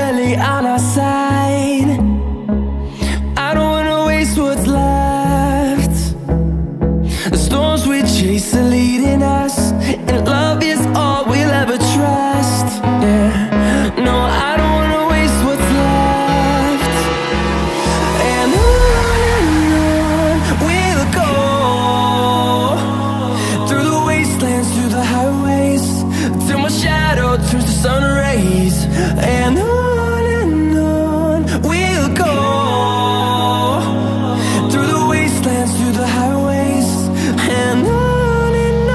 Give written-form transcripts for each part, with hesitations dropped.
barely on our side. I don't wanna waste what's left. The storms we chase are leading us, and love is all we'll ever trust. Yeah, no, I don't wanna waste what's left. And on we'll go, through the wastelands, through the highways, till my shadow turns to sun rays. And on we'll go, through the wastelands, through the highways, and on we'll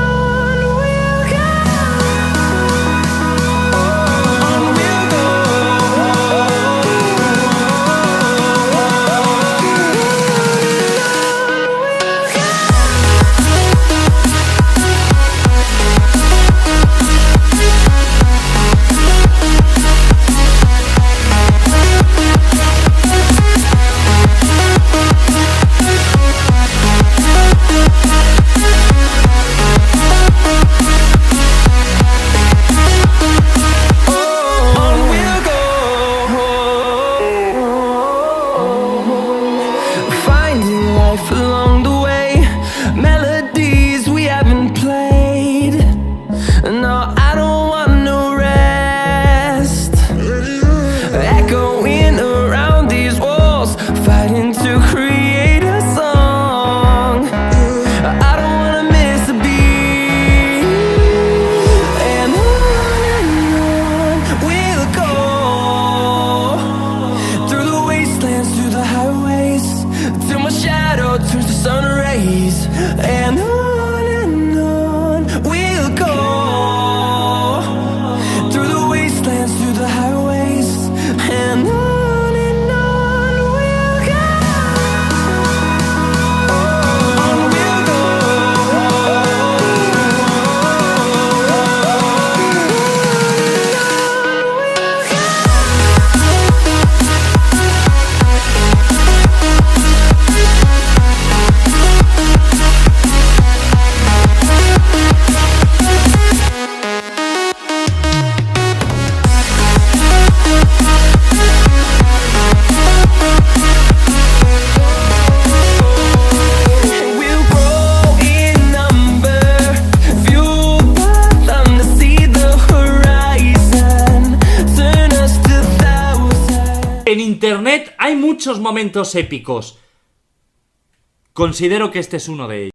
go. On we'll go. Finding life along the way, melodies we haven't played. No, I don't want no rest. Echoing around these walls, fighting to create a song. I don't wanna miss a beat. And on we'll go, through the wastelands, through the highways, till my shadow turns to sun rays. And on we'll go, through the wastelands, through the highways, and on we'll go. On we'll go. We'll grow in number, fueled by them to see the horizon, turn us to thousands. En internet hay muchos momentos épicos. Considero que este es uno de ellos.